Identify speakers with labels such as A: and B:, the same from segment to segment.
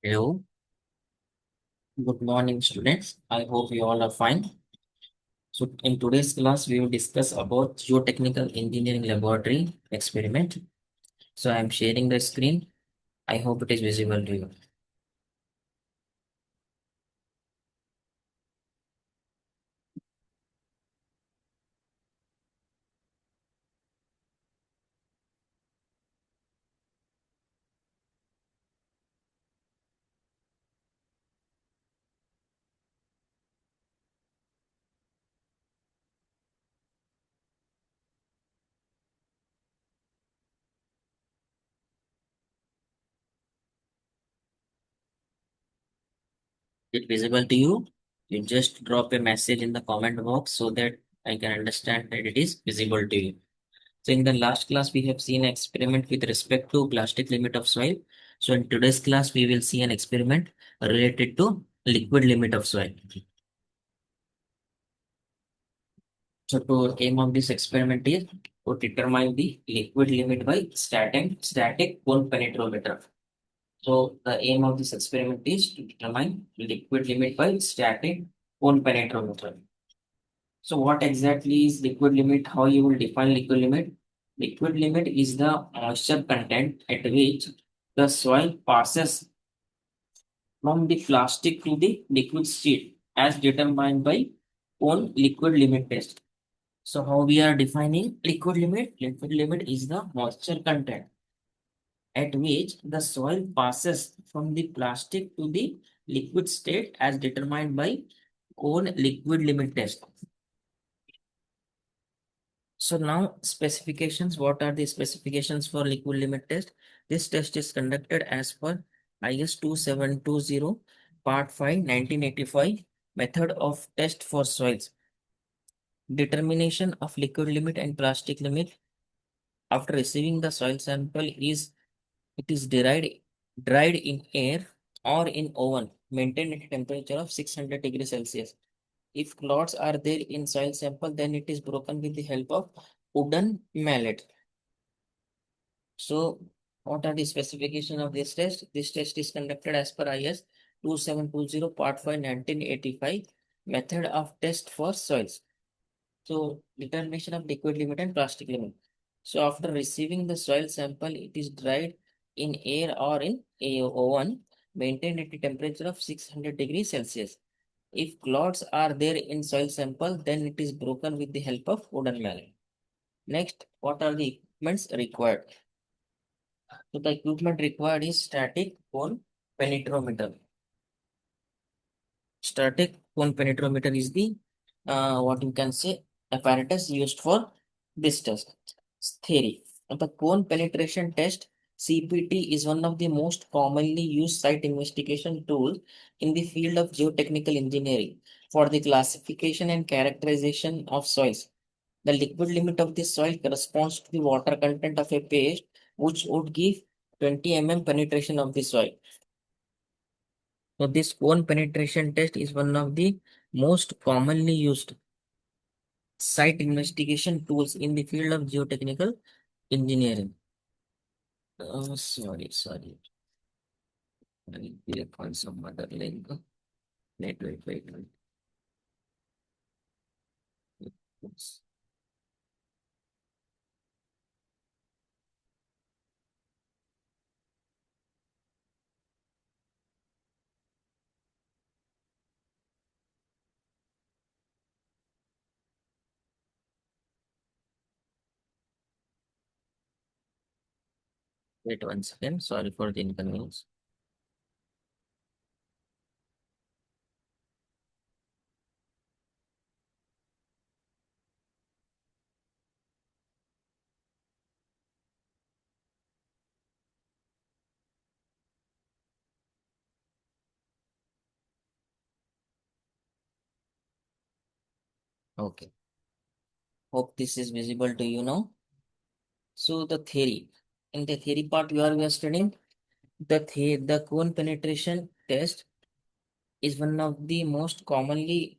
A: Hello, good morning, students. I hope you all are fine. So, in today's class, we will discuss about geotechnical engineering laboratory experiment. So, I am sharing the screen. I hope it is visible to you. Is it visible to you? You just drop a message in the comment box so that I can understand that it is visible to you. So, in the last class, we have seen an experiment with respect to plastic limit of soil. So, in today's class, we will see an experiment related to liquid limit of soil. So to aim of this experiment is to determine the liquid limit by static cone penetrometer. So the aim of this experiment is to determine liquid limit by static cone penetrometer. So what exactly is liquid limit? How you will define liquid limit? Liquid limit is the moisture content at which the soil passes from the plastic to the liquid state as determined by cone liquid limit test. So how we are defining liquid limit? Liquid limit is the moisture content at which the soil passes from the plastic to the liquid state as determined by cone liquid limit test. So now specifications, what are the specifications for liquid limit test? This test is conducted as per IS 2720 Part 5 1985 method of test for soils. Determination of liquid limit and plastic limit after receiving the soil sample is it is dried in air or in oven maintained at a temperature of 600 degrees Celsius. If clots are there in soil sample, then it is broken with the help of wooden mallet. So, what are the specifications of this test? This test is conducted as per IS 2720 Part 5 1985 method of test for soils. So, determination of liquid limit and plastic limit. So, after receiving the soil sample, it is dried in air or in a oven maintained at a temperature of 600 degrees Celsius. If clots are there in soil sample, then it is broken with the help of wooden mallet. Next, what are the equipments required? So, the equipment required is static cone penetrometer. Static cone penetrometer is the what you can say apparatus used for this test. Theory. The cone penetration test CPT is one of the most commonly used site investigation tools in the field of geotechnical engineering for the classification and characterization of soils. The liquid limit of the soil corresponds to the water content of a paste, which would give 20 penetration of the soil. So this cone penetration test is one of the most commonly used site investigation tools in the field of geotechnical engineering. Sorry. I will click on some other link. Wait. Oops. Wait one second. Sorry for the inconvenience. Okay. Hope this is visible to you now. So the theory. In the theory part, we are studying the cone penetration test is one of the most commonly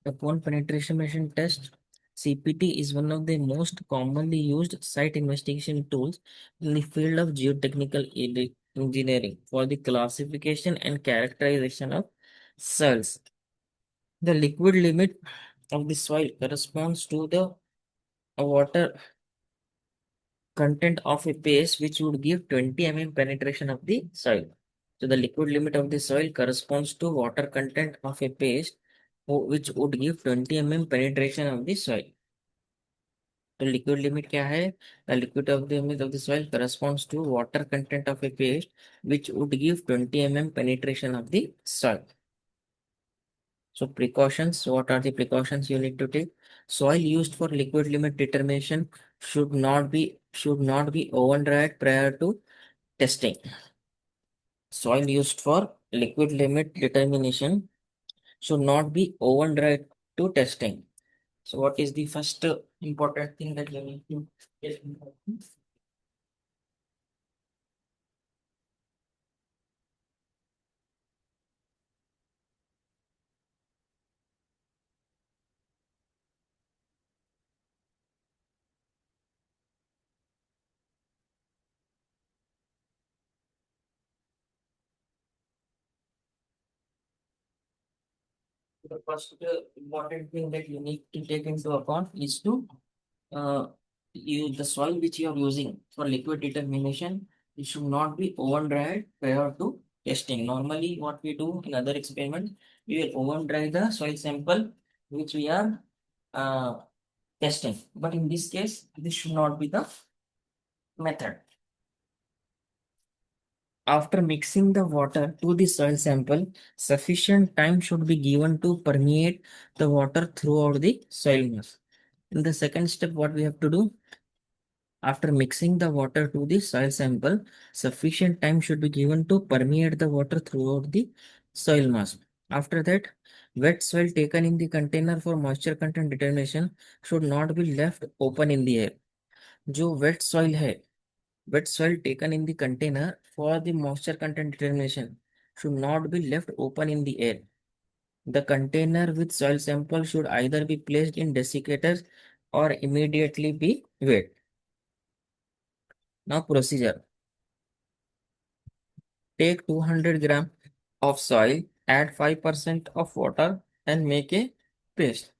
A: the cone penetration machine test CPT is one of the most commonly used site investigation tools in the field of geotechnical engineering for the classification and characterization of soils. The liquid limit of the soil corresponds to the water content of a paste which would give 20 mm penetration of the soil. So the liquid limit of the soil corresponds to water content of a paste which would give 20 mm penetration of the soil. तो liquid limit क्या है? The liquid of the limit of the soil corresponds to water content of a paste which would give 20 mm penetration of the soil. So precautions, what are the precautions you need to take? Soil used for liquid limit determination should not be oven dried prior to testing. Soil used for liquid limit determination should not be oven dried to testing. So what is the first important thing that you need to get? The first important thing that you need to take into account is to uh, use the soil which you are using for liquid determination. It should not be oven dried prior to testing. Normally, what we do in other experiments, we will oven dry the soil sample which we are uh, testing. But in this case, this should not be the method. After mixing the water to the soil sample, sufficient time should be given to permeate the water throughout the soil mass. In the second step, what we have to do, after mixing the water to the soil sample, sufficient time should be given to permeate the water throughout the soil mass. After that, wet soil taken in the container for moisture content determination should not be left open in the air. जो wet soil है, wet soil taken in the container for the moisture content determination should not be left open in the air. The container with soil sample should either be placed in desiccators or immediately be wet. Now procedure. Take 200 gram of soil, add 5% of water and make a paste.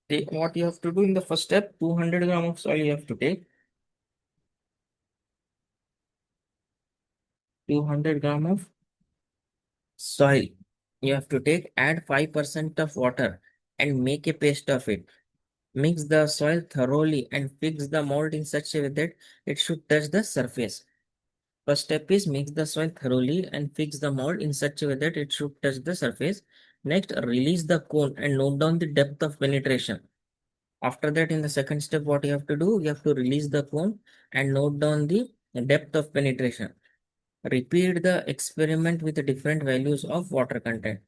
A: Take what you have to do in the first step. 200 gram of soil you have to take. 200 gram of soil you have to take, add 5% of water and make a paste of it. Mix the soil thoroughly and fix the mold in such a way that it should touch the surface. First step is mix the soil thoroughly and fix the mold in such a way that it should touch the surface. Next, release the cone and note down the depth of penetration. After that, in the second step, what you have to do, you have to release the cone and note down the depth of penetration. Repeat the experiment with different values of water content.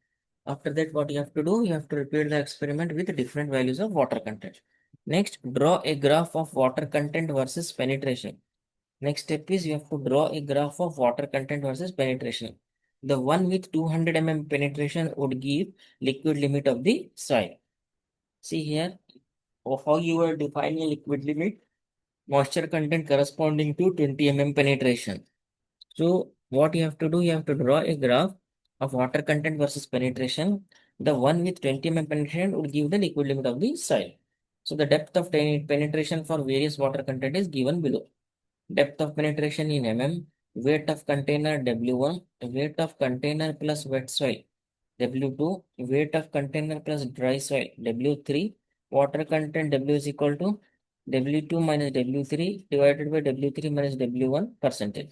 A: After that, what you have to do, you have to repeat the experiment with different values of water content. Next, draw a graph of water content versus penetration. Next step is you have to draw a graph of water content versus penetration. The one with 200 mm penetration would give liquid limit of the soil. See here how you are defining liquid limit. Moisture content corresponding to 20 mm penetration. So what you have to do, you have to draw a graph of water content versus penetration. The one with 20 mm penetration would give the liquid limit of the soil. So the depth of penetration for various water content is given below. Depth of penetration in mm, weight of container W1, weight of container plus wet soil W2, weight of container plus dry soil W3, water content W is equal to W2 minus W3 divided by W3 minus W1 percentage.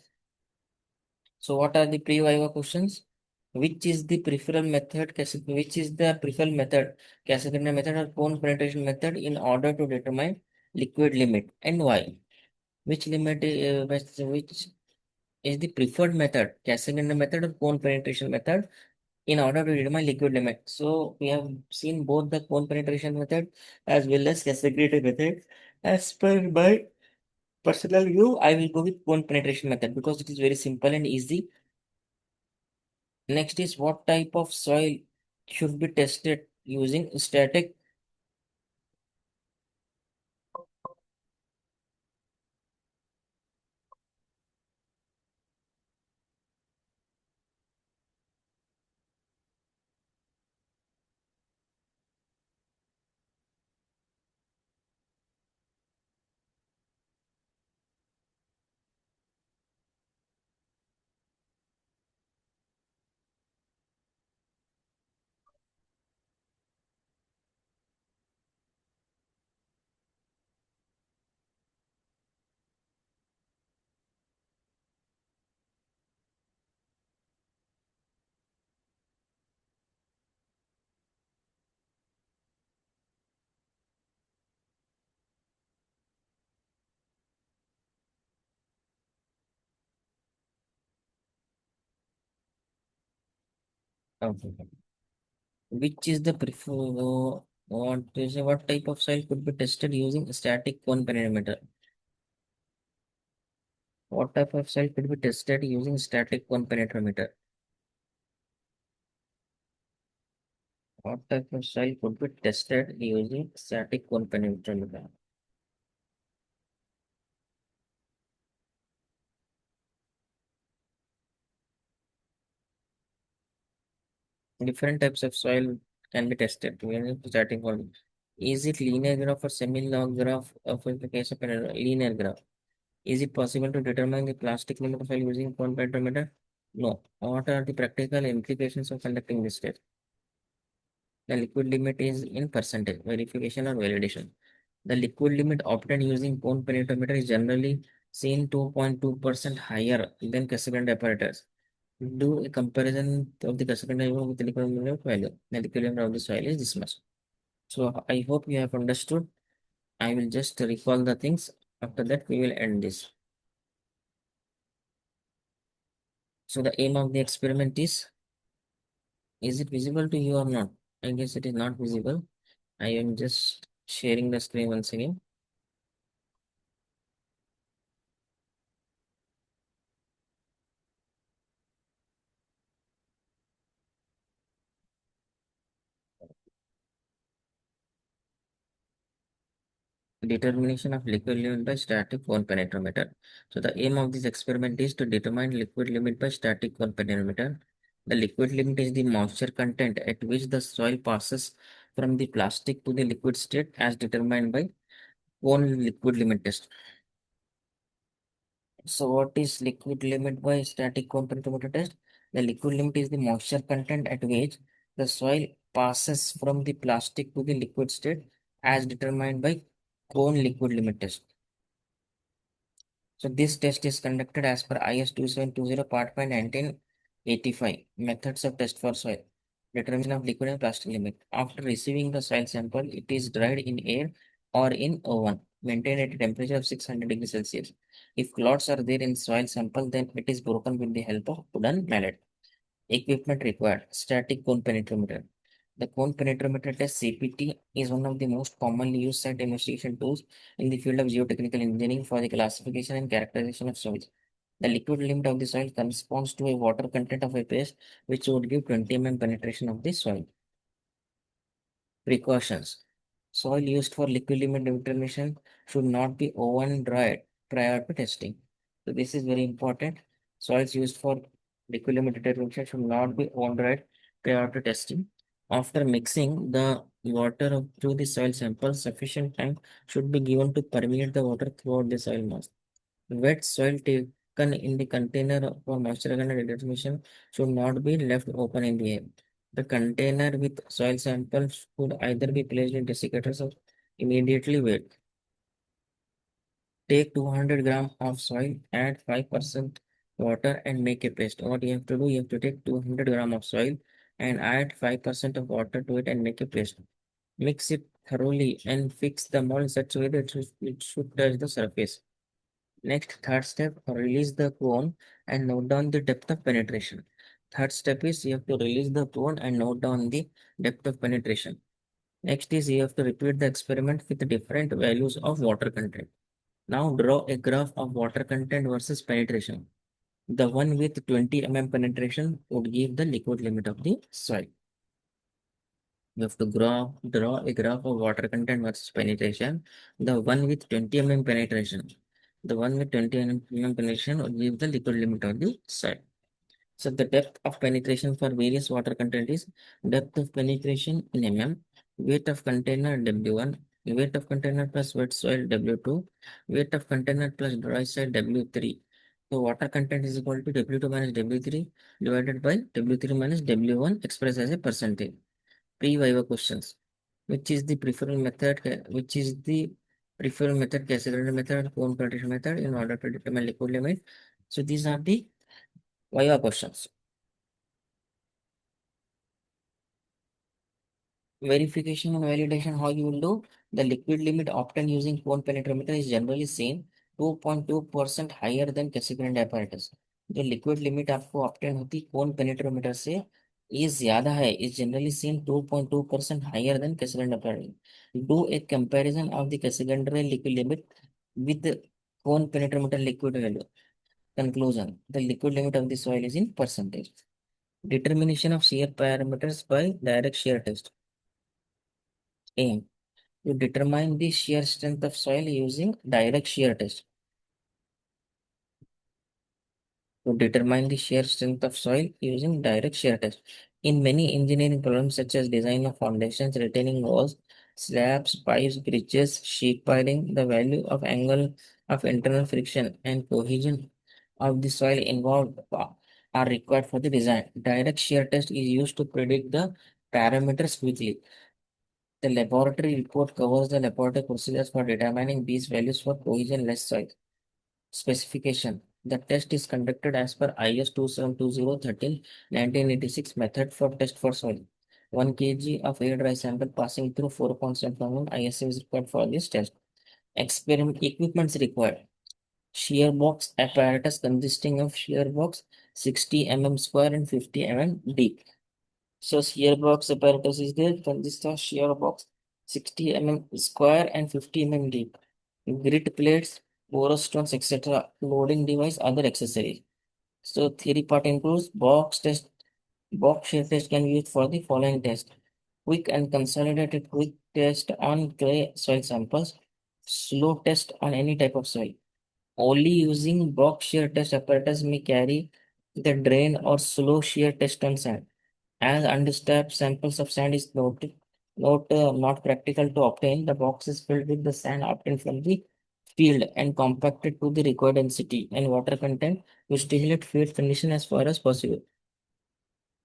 A: So what are the pre-viva questions? Which is the preferred method? Which is the preferred method? Cascade method or cone penetration method in order to determine liquid limit and why? Which limit? Which is the preferred method? Cascade method or cone penetration method in order to determine liquid limit? So we have seen both the cone penetration method as well as cascade method. As per my personal view, I will go with cone penetration method because it is very simple and easy. Next is what type of soil should be tested using static Okay. Which is the what type of soil could be tested using static cone penetrometer? What type of soil could be tested using static cone penetrometer? What type of soil could be tested using static cone penetrometer? Different types of soil can be tested using static cone. Is it linear graph or semi-log graph in the case of a linear graph? Is it possible to determine the plastic limit of soil using cone penetrometer? No. What are the practical implications of conducting this test? The liquid limit is in percentage, verification or validation. The liquid limit obtained using cone penetrometer is generally seen 2.2% higher than Casagrande apparatus. Do a comparison of the Casagrande with the liquid limit value. The liquid limit of the soil is this much. So I hope you have understood. I will just recall the things. After that, we will end this. So the aim of the experiment is it visible to you or not? I guess it is not visible. I am just sharing the screen once again. Determination of liquid limit by static cone penetrometer. So the aim of this experiment is to determine liquid limit by static cone penetrometer. The liquid limit is the moisture content at which the soil passes from the plastic to the liquid state as determined by cone liquid limit test. So what is liquid limit by static cone penetrometer test? The liquid limit is the moisture content at which the soil passes from the plastic to the liquid state as determined by cone liquid limit test. So this test is conducted as per IS 2720 Part 5 1985 methods of test for soil. Determination of liquid and plastic limit. After receiving the soil sample, it is dried in air or in oven, maintained at a temperature of 600 degrees Celsius. If clots are there in soil sample, then it is broken with the help of wooden mallet. Equipment required. Static cone penetrometer. The cone penetrometer test CPT is one of the most commonly used site investigation tools in the field of geotechnical engineering for the classification and characterization of soils. The liquid limit of the soil corresponds to a water content of a paste which would give 20 mm penetration of the soil. Precautions. Soil used for liquid limit determination should not be oven dried prior to testing. So this is very important. Soils used for liquid limit determination should not be oven dried prior to testing. After mixing the water through the soil sample, sufficient time should be given to permeate the water throughout the soil mass. Wet soil taken in the container for moisture content determination should not be left open in the air. The container with soil samples could either be placed in desiccators or immediately wet. Take 200 grams of soil, add 5% water and make a paste. What you have to do, you have to take 200 grams of soil and add 5% of water to it and make a paste. Mix it thoroughly and fix the mold in such a way that it should touch the surface. Next, third step, release the cone and note down the depth of penetration. Third step is you have to release the cone and note down the depth of penetration. Next is you have to repeat the experiment with different values of water content. Now draw a graph of water content versus penetration. The one with 20 mm penetration would give the liquid limit of the soil. You have to draw a graph of water content versus penetration. The one with 20 mm penetration. The one with 20 mm penetration would give the liquid limit of the soil. So the depth of penetration for various water content is depth of penetration in mm, weight of container W1, weight of container plus wet soil W2, weight of container plus dry soil W3. So water content is equal to W2 minus W3 divided by W3 minus W1 expressed as a percentage. Pre-viva questions. Which is the preferred method? Which is the preferred method? Casagrande method, cone filtration method in order to determine liquid limit. So these are the viva questions. Verification and validation, how you will do? The liquid limit obtained using cone penetrometer is generally seen 2.2% higher than Casagrande apparatus. जो liquid limit आपको obtain होती है cone penetrometer से is zyada high is generally seen 2.2% higher than Casagrande apparatus. Do a comparison of the Casagrande liquid limit with the cone penetrometer liquid value. Conclusion: the liquid limit of the soil is in percentage. Determination of shear parameters by direct shear test. Aim: to determine the shear strength of soil using direct shear test. To determine the shear strength of soil using direct shear test. In many engineering problems such as design of foundations, retaining walls, slabs, pipes, bridges, sheet piling, the value of angle of internal friction and cohesion of the soil involved are required for the design. Direct shear test is used to predict the parameters quickly. The laboratory report covers the laboratory procedures for determining these values for cohesion-less soil. Specification: the test is conducted as per IS 2720-13-1986 method for test for soil. 1 kg of air dry sample passing through 4.7 ISA is required for this test. Experiment equipments required. Shear box apparatus consisting of shear box 60 square and 50 deep. So shear box apparatus is there, consists of shear box 60 square and 50 deep. Grit plates, porous stones, etc. Loading device, other accessories. So theory part includes box test. Box shear test can be used for the following test: quick and consolidated quick test on clay soil samples, slow test on any type of soil. Only using box shear test apparatus may carry the drain or slow shear test on sand. As undisturbed samples of sand is not practical to obtain, the box is filled with the sand obtained from the field and compacted to the required density and water content to stimulate field condition as far as possible.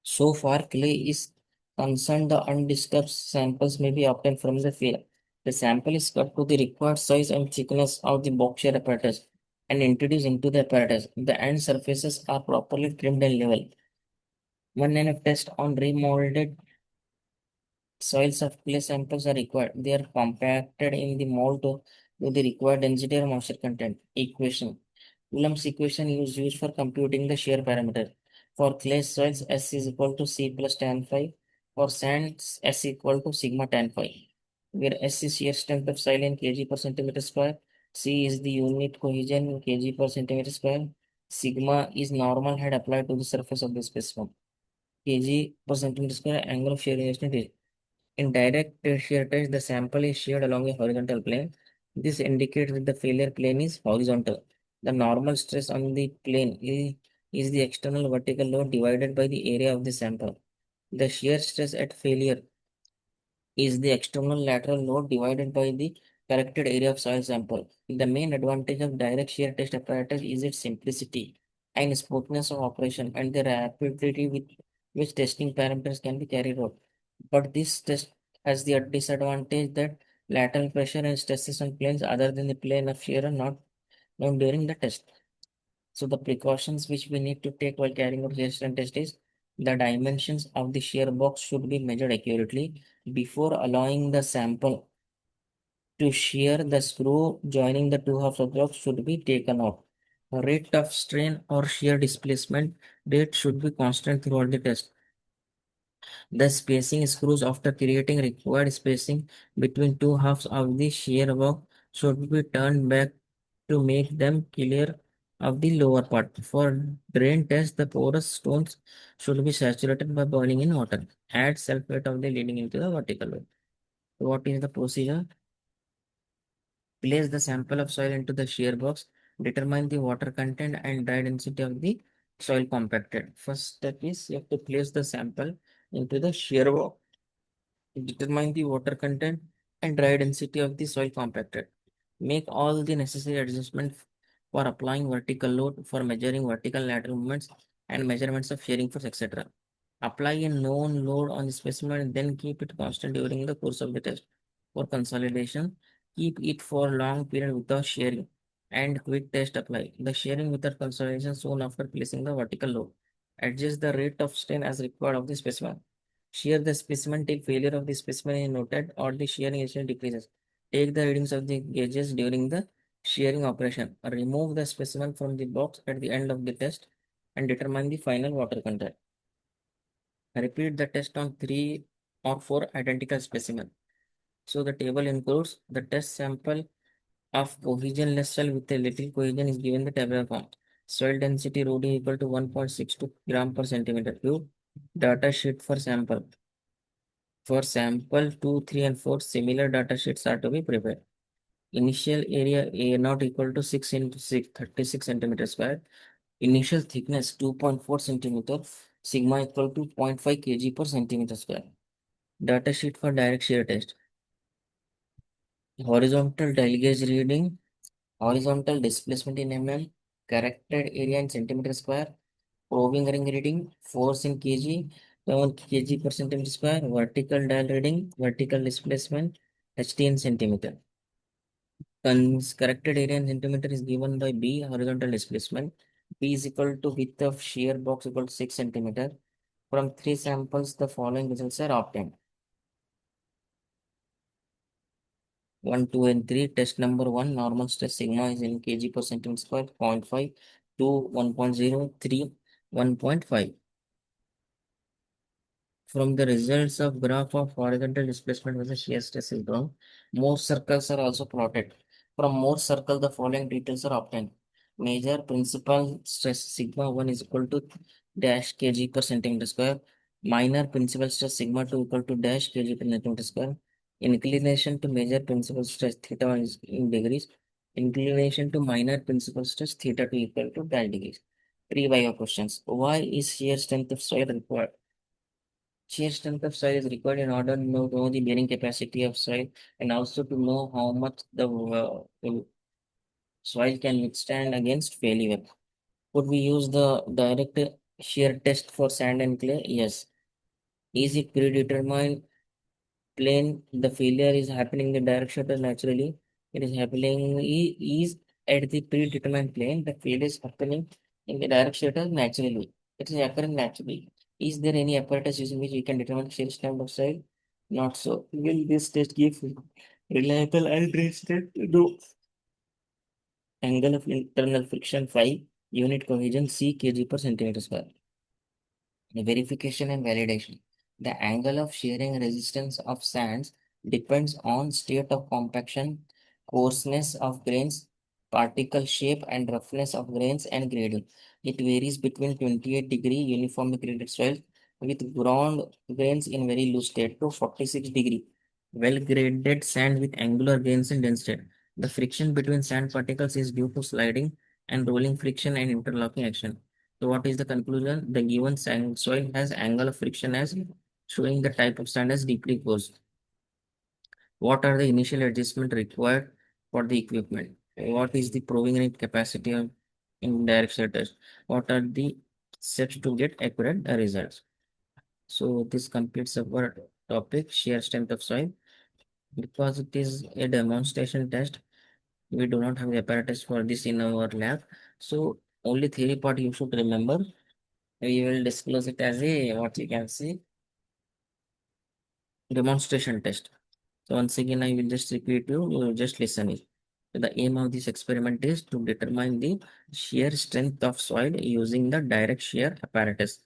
A: So far, clay is concerned, the undisturbed samples may be obtained from the field. The sample is cut to the required size and thickness of the box shear apparatus and introduced into the apparatus. The end surfaces are properly trimmed and level. One NF test on remolded soils of clay samples are required. They are compacted in the mold to the required density or moisture content. Equation. Coulomb's equation is used for computing the shear parameter. For clay soils, S is equal to C plus tan phi. For sands, S equal to sigma tan phi. Where S is shear strength of soil in kg per centimeter square. C is the unit cohesion in kg per centimeter square. Sigma is normal head applied to the surface of the specimen. Kg per centimeter square angle of shear resistance is. In direct shear test, the sample is sheared along a horizontal plane. This indicates that the failure plane is horizontal. The normal stress on the plane is the external vertical load divided by the area of the sample. The shear stress at failure is the external lateral load divided by the corrected area of soil sample. The main advantage of direct shear test apparatus is its simplicity and smoothness of operation and the rapidity with which testing parameters can be carried out. But this test has the disadvantage that lateral pressure and stresses on planes other than the plane of shear are not known during the test. So the precautions which we need to take while carrying out shear strength test is the dimensions of the shear box should be measured accurately before allowing the sample to shear. The screw joining the two halves of the box should be taken off. Rate of strain or shear displacement rate should be constant throughout the test. The spacing screws after creating required spacing between two halves of the shear box should be turned back to make them clear of the lower part. For drain test, the porous stones should be saturated by boiling in water. Add sulfate of the leading into the vertical well. What is the procedure? Place the sample of soil into the shear box. Determine the water content and dry density of the soil compacted. First step is you have to place the sample into the shear box. Determine the water content and dry density of the soil compacted. Make all the necessary adjustments for applying vertical load, for measuring vertical lateral movements, and measurements of shearing force, etc. Apply a known load on the specimen and then keep it constant during the course of the test. For consolidation, keep it for long period without shearing and quick test apply. The shearing without consolidation soon after placing the vertical load. Adjust the rate of strain as required of the specimen. Shear the specimen till failure of the specimen is noted or the shearing agent decreases. Take the readings of the gauges during the shearing operation. Remove the specimen from the box at the end of the test and determine the final water content. Repeat the test on 3 or 4 identical specimens. So the table includes the test sample of cohesionless soil with a little cohesion is given the tabular form. Soil density ρ d equal to 1.62 gram per centimeter cube. Data sheet for sample. For sample 2, 3, and 4, similar data sheets are to be prepared. Initial area A not equal to 6 into 6, 36 centimeter square. Initial thickness 2.4 centimeter. Sigma equal to 0.5 kg per centimeter square. Data sheet for direct shear test. Horizontal dial gauge reading, horizontal displacement in mm, corrected area in centimeter square, probing ring reading, force in kg, 7 kg per centimeter square, vertical dial reading, vertical displacement, HT in centimeter. Corrected area in centimeter is given by B, horizontal displacement. B is equal to width of shear box equal to 6 centimeter. From 3 samples, the following results are obtained. 1, 2, and 3. Test number 1, normal stress sigma is in kg per centimeter square, 0.5, 2, 1.0, 3, 1.5. From the results of graph of horizontal displacement versus shear stress is drawn, more circles are also plotted. From more circles, the following details are obtained. Major principal stress sigma 1 is equal to dash kg per centimeter square. Minor principal stress sigma 2 equal to dash kg per centimeter square. Inclination to major principal stress theta 1 is in degrees. Inclination to minor principal stress theta 2 equal to dash degrees. 3 bio questions. Why is shear strength of soil required? Shear strength of soil is required in order to know the bearing capacity of soil and also to know how much the soil can withstand against failure. Would we use the direct shear test for sand and clay? Yes. Is it predetermined plane? The failure is happening in the direct shutter naturally. It is happening is at the predetermined plane. The failure is happening in the direct shutter naturally. It is occurring naturally. Is there any apparatus using which we can determine shear strength of soil? Not so. Will this test give reliable and resistant? No. Angle of internal friction 5, unit cohesion C kg per centimeter square. Verification and validation. The angle of shearing resistance of sands depends on state of compaction, coarseness of grains, particle shape, and roughness of grains and grading. It varies between 28-degree uniformly graded soil with ground grains in very loose state to 46-degree well graded sand with angular grains in dense state. The friction between sand particles is due to sliding and rolling friction and interlocking action. So what is the conclusion? The given sand soil has angle of friction as showing the type of sand as deeply coarse. What are the initial adjustment required for the equipment? What is the proving rate capacity of in direct shear test? What are the steps to get accurate results? So this completes our topic shear strength of soil. Because it is a demonstration test, we do not have the apparatus for this in our lab. So only theory part you should remember. We will disclose it as a what you can say demonstration test. So once again, I will just repeat you will just listen it. So the aim of this experiment is to determine the shear strength of soil using the direct shear apparatus.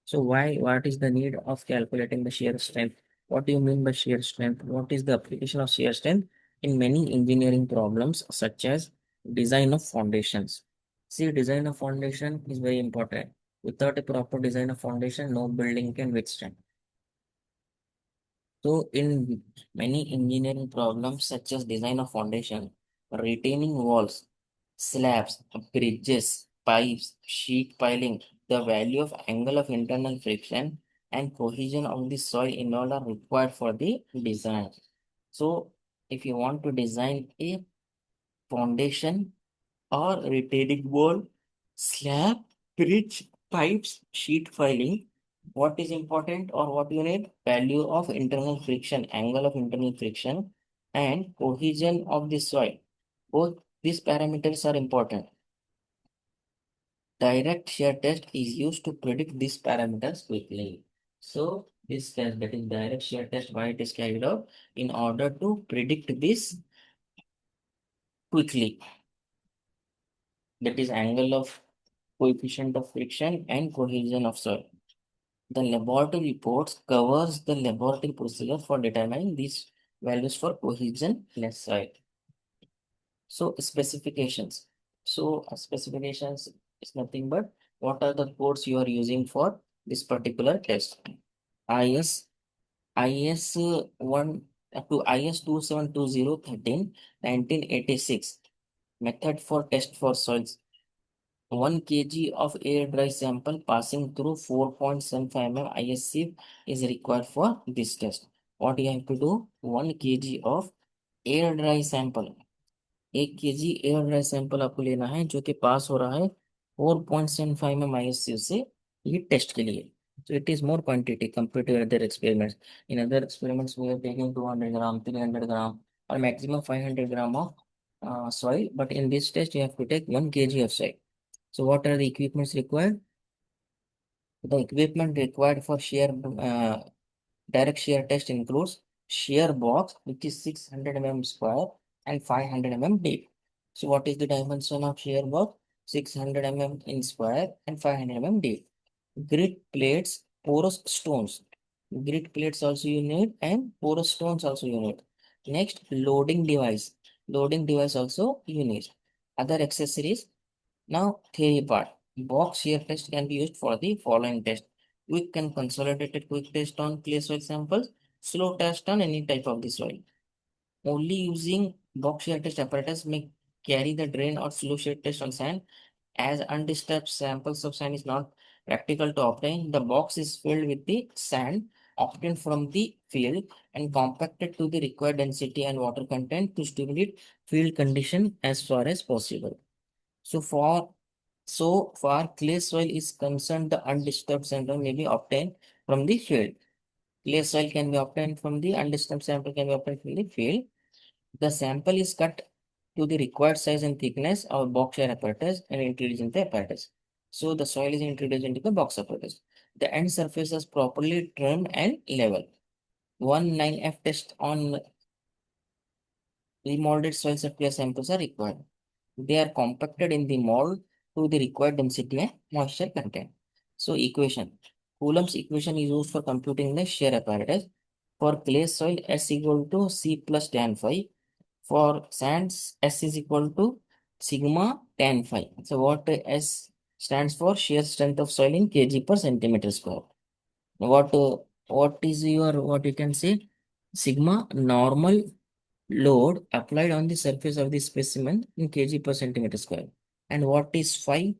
A: So what is the need of calculating the shear strength? What do you mean by shear strength? What is the application of shear strength in many engineering problems such as design of foundations? See, design of foundation is very important. Without a proper design of foundation, no building can withstand. So, in many engineering problems such as design of foundation, retaining walls, slabs, bridges, pipes, sheet piling, the value of angle of internal friction and cohesion of the soil involved are required for the design. So, if you want to design a foundation or retaining wall, slab, bridge, pipes, sheet filing. What is important or what you need? Value of internal friction, angle of internal friction, and cohesion of the soil. Both these parameters are important. Direct shear test is used to predict these parameters quickly. So this test, that is direct shear test, why it is carried out in order to predict this quickly. That is angle of coefficient of friction and cohesion of soil. The laboratory reports covers the laboratory procedure for determining these values for cohesion less soil. So specifications. Specifications is nothing but what are the codes you are using for this particular test. IS IS 1 up to IS 272013 1986 method for test for soils. 1 kg of air dry sample passing through 4.75 mm ISC is required for this test. What you have to do? 1 kg of air dry sample. 1 kg air dry sample आपको लेना है जो कि पास हो रहा है 4.75 में minus से ये टेस्ट के लिए. So it is more quantity compared to other experiments. In other experiments, we are taking 200 gram, 300 gram, or maximum 500 gram of soil. But in this test, you have to take 1 kg of soil. So what are the equipments required? The equipment required for direct shear test includes shear box, which is 600 mm square and 500 mm deep. So what is the dimension of shear box? 600 mm in square and 500 mm deep. Grit plates, porous stones. Grit plates also you need and porous stones also you need. Next, loading device. Loading device also you need. Other accessories. Now, theory part. Box shear test can be used for the following test. Quick and consolidated quick test on clay soil samples. Slow test on any type of the soil. Only using box shear test apparatus may carry the drain or slow shear test on sand. As undisturbed samples of sand is not practical to obtain, the box is filled with the sand obtained from the field and compacted to the required density and water content to stimulate field condition as far as possible. So far clay soil is concerned, the undisturbed sample may be obtained from the field. Clay soil can be obtained from the undisturbed sample can be obtained from the field. The sample is cut to the required size and thickness of box shear apparatus and introduced into the apparatus. So the soil is introduced into the box apparatus. The end surface is properly trimmed and level. 1,9F test on remolded soil surface samples are required. They are compacted in the mold to the required density and moisture content. So equation. Coulomb's equation is used for computing the shear apparatus. For clay soil, S equal to C plus tan phi. For sands, S is equal to sigma tan phi. So what S stands for? Shear strength of soil in kg per centimeter square. What what is your what you can say? Sigma normal load applied on the surface of the specimen in kg per centimeter square. And what is phi?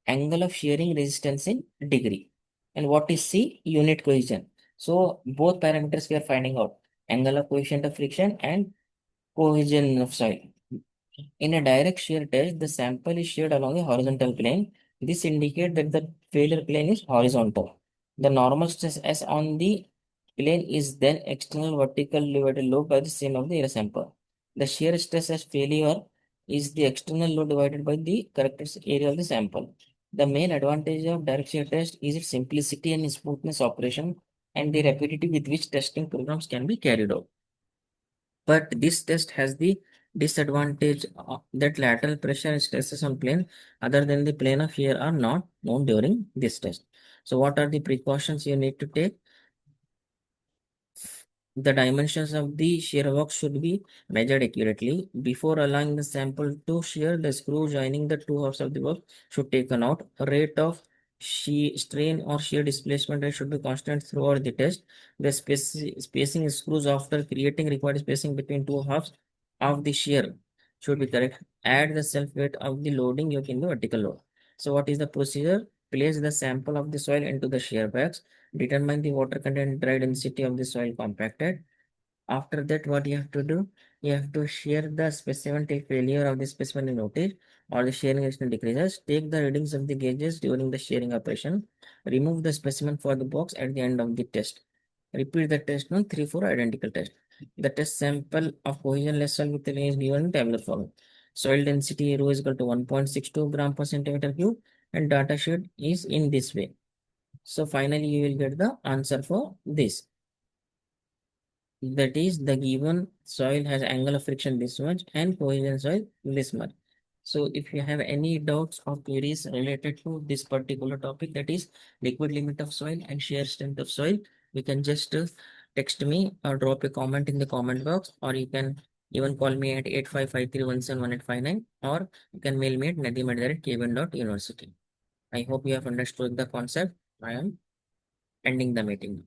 A: Angle of shearing resistance in degree. And what is C? Unit cohesion. So both parameters we are finding out. Angle of coefficient of friction and cohesion of soil. In a direct shear test, the sample is sheared along a horizontal plane. This indicates that the failure plane is horizontal. The normal stress S on the plane is then external vertical divided load by the same of the air sample. The shear stress as failure is the external load divided by the characteristic area of the sample. The main advantage of direct shear test is its simplicity and smoothness operation and the rapidity with which testing programs can be carried out. But this test has the disadvantage that lateral pressure and stresses on plane other than the plane of shear are not known during this test. So what are the precautions you need to take? The dimensions of the shear box should be measured accurately. Before allowing the sample to shear, the screw joining the two halves of the box should taken out. A rate of strain or shear displacement rate should be constant throughout the test. The spacing screws after creating required spacing between two halves of the shear should be correct. Add the self weight of the loading using the vertical load. So what is the procedure? Place the sample of the soil into the shear bags. Determine the water content and dry density of the soil compacted. After that, what you have to do? You have to shear the specimen till failure of the specimen is noticed or the shearing resistance decreases. Take the readings of the gauges during the shearing operation. Remove the specimen for the box at the end of the test. Repeat the test on 3-4 identical tests. The test sample of cohesionless soil with the range given in tabular form. Soil density rho is equal to 1.62 gram per centimeter cube and data sheet is in this way. So finally, you will get the answer for this. That is, the given soil has angle of friction this much and cohesion soil this much. So if you have any doubts or queries related to this particular topic, that is liquid limit of soil and shear strength of soil, you can just text me or drop a comment in the comment box, or you can even call me at 8553171859, or you can mail me at nadim@kevin.university. I hope you have understood the concept. I am ending the meeting.